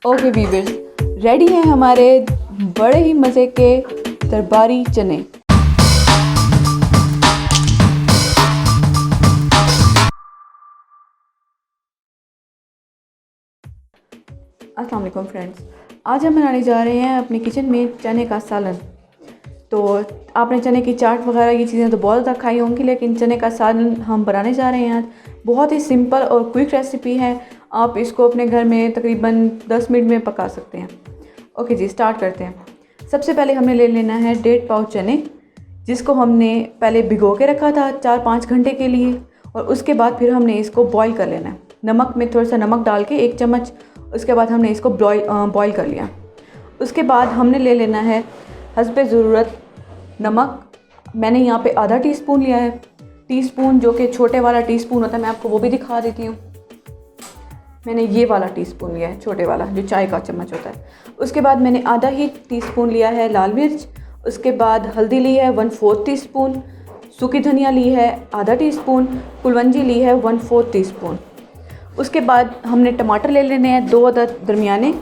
Okay viewers, ready हैं हमारे बड़े ही मज़े के दरबारी चने। अस्सलाम वालेकुम फ्रेंड्स, आज हम बनाने जा रहे हैं अपने किचन में चने का सालन। तो आपने चने की चाट वगैरह ये चीज़ें तो बहुत ज़्यादा खाई होंगी, लेकिन चने का सालन हम बनाने जा रहे हैं आज। बहुत ही सिंपल और क्विक रेसिपी है। आप इसको अपने घर में तकरीबन 10 मिनट में पका सकते हैं। ओके जी, स्टार्ट करते हैं। सबसे पहले हमने ले लेना है 1.5 पाव चने, जिसको हमने पहले भिगो के रखा था 4-5 घंटे के लिए, और उसके बाद फिर हमने इसको बॉईल कर लेना है। नमक में थोड़ा सा नमक डाल के 1 चम्मच, उसके बाद हमने इसको बॉईल कर लिया। उसके बाद हमने ले लेना है हस्बे ज़रूरत नमक। मैंने यहाँ पे आधा टीस्पून लिया है। टीस्पून जो कि छोटे वाला टीस्पून होता है, मैं आपको वो भी दिखा देती हूँ। मैंने ये वाला टीस्पून लिया है, छोटे वाला जो चाय का चम्मच होता है। उसके बाद मैंने आधा ही टीस्पून लिया है लाल मिर्च। उसके बाद हल्दी ली है 1/4 टीस्पून। सूखी धनिया ली है आधा टीस्पून। कुलवंजी ली है 1/4 टीस्पून। उसके बाद हमने टमाटर ले लेने हैं 2 अदद दरमियाने।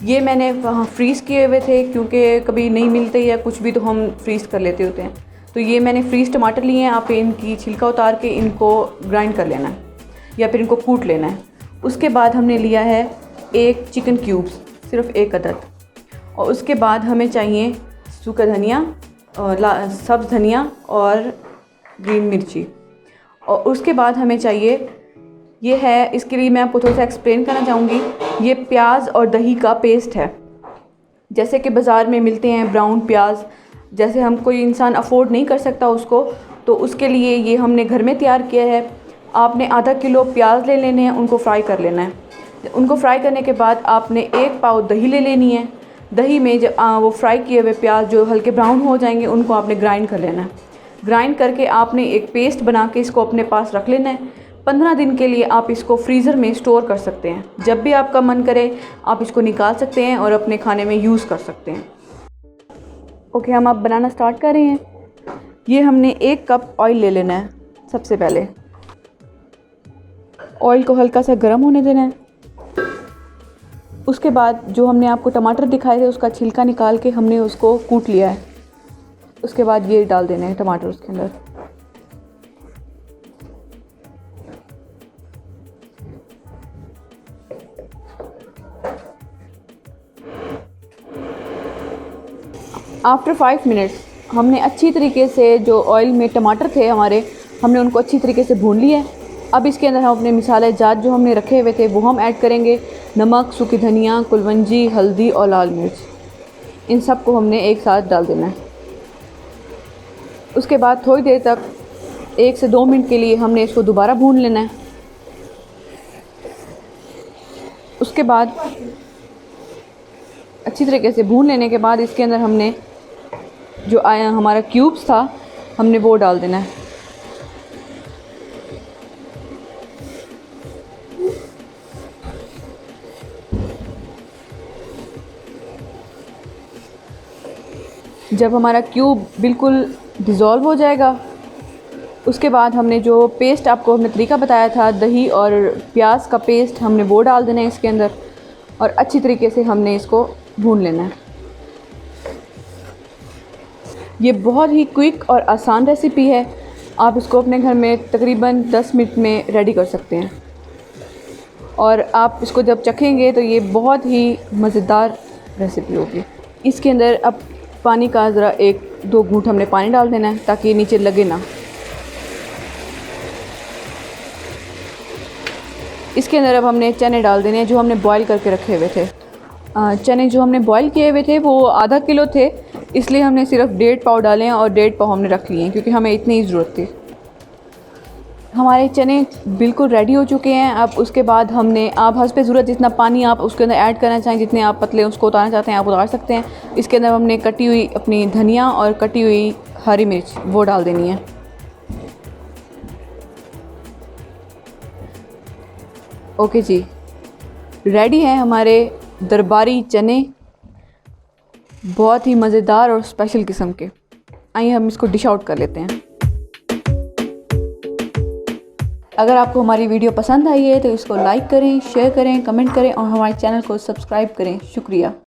ये मैंने वहाँ फ्रीज़ किए हुए थे, क्योंकि कभी नहीं मिलते या कुछ भी तो हम फ्रीज़ कर लेते होते हैं। तो ये मैंने फ्रीज़ टमाटर लिए हैं। आप इनकी छिलका उतार के इनको ग्राइंड कर लेना है या फिर इनको कूट लेना है। उसके बाद हमने लिया है 1 चिकन क्यूब्स, सिर्फ 1 अदद। और उसके बाद हमें चाहिए सूखा धनिया, सब्ज़ धनिया और ग्रीन मिर्ची। और उसके बाद हमें चाहिए, ये है, इसके लिए मैं आपको थोड़ा सा एक्सप्लेन करना चाहूँगी। ये प्याज और दही का पेस्ट है। जैसे कि बाज़ार में मिलते हैं ब्राउन प्याज, जैसे हम कोई इंसान अफोर्ड नहीं कर सकता उसको, तो उसके लिए ये हमने घर में तैयार किया है। आपने आधा किलो प्याज ले लेने हैं, उनको फ्राई कर लेना है। उनको फ्राई करने के बाद आपने 1 पाव दही ले लेनी है। दही में जब वो फ्राई किए हुए प्याज जो हल्के ब्राउन हो जाएंगे, उनको आपने ग्राइंड कर लेना है। ग्राइंड करके आपने एक पेस्ट बना के इसको अपने पास रख लेना है। 15 दिन के लिए आप इसको फ्रीज़र में स्टोर कर सकते हैं। जब भी आपका मन करे आप इसको निकाल सकते हैं और अपने खाने में यूज़ कर सकते हैं। ओके, हम अब बनाना स्टार्ट कर रहे हैं। ये हमने 1 कप ऑयल ले लेना है। सबसे पहले ऑयल को हल्का सा गर्म होने देना है। उसके बाद जो हमने आपको टमाटर दिखाए थे, उसका छिलका निकाल के हमने उसको कूट लिया है। उसके बाद ये डाल देने हैं टमाटर उसके अंदर। आफ्टर 5 मिनट्स हमने अच्छी तरीके से जो ऑयल में टमाटर थे हमारे, हमने उनको अच्छी तरीके से भून लिया है। अब इसके अंदर हम अपने मसाले जात जो हमने रखे हुए थे वो हम ऐड करेंगे। नमक, सूखी धनिया, कुलवंजी, हल्दी और लाल मिर्च, इन सब को हमने एक साथ डाल देना है। उसके बाद थोड़ी देर तक 1 से 2 मिनट के लिए हमने इसको दोबारा भून लेना है। उसके बाद अच्छी तरीके से भून लेने के बाद इसके अंदर हमने जो हमारा क्यूब्स था, हमने वो डाल देना है। जब हमारा क्यूब बिल्कुल डिज़ोल्व हो जाएगा, उसके बाद हमने जो पेस्ट आपको हमने तरीका बताया था, दही और प्याज का पेस्ट, हमने वो डाल देना है इसके अंदर और अच्छी तरीके से हमने इसको भून लेना है। ये बहुत ही क्विक और आसान रेसिपी है। आप इसको अपने घर में तकरीबन 10 मिनट में रेडी कर सकते हैं। और आप इसको जब चखेंगे तो ये बहुत ही मज़ेदार रेसिपी होगी। इसके अंदर अब पानी का ज़रा 1-2 घूंट हमने पानी डाल देना है, ताकि ये नीचे लगे ना। इसके अंदर अब हमने चने डाल देने हैं जो हमने बॉईल करके रखे हुए थे। चने जो हमने बॉईल किए हुए थे वो आधा किलो थे, इसलिए हमने सिर्फ 1.5 पाव डाले हैं और 1.5 पाव हमने रख लिए हैं, क्योंकि हमें इतनी ही ज़रूरत थी। हमारे चने बिल्कुल रेडी हो चुके हैं। अब उसके बाद हमने, आप हस्बे ज़रूरत जितना पानी आप उसके अंदर ऐड करना चाहें, जितने आप पतले उसको उतारना चाहते हैं आप उतार सकते हैं। इसके अंदर हमने कटी हुई अपनी धनिया और कटी हुई हरी मिर्च वो डाल देनी है। ओके जी, रेडी हैं हमारे दरबारी चने, बहुत ही मज़ेदार और स्पेशल किस्म के। आइए हम इसको डिश आउट कर लेते हैं। अगर आपको हमारी वीडियो पसंद आई है तो इसको लाइक करें, शेयर करें, कमेंट करें और हमारे चैनल को सब्सक्राइब करें। शुक्रिया।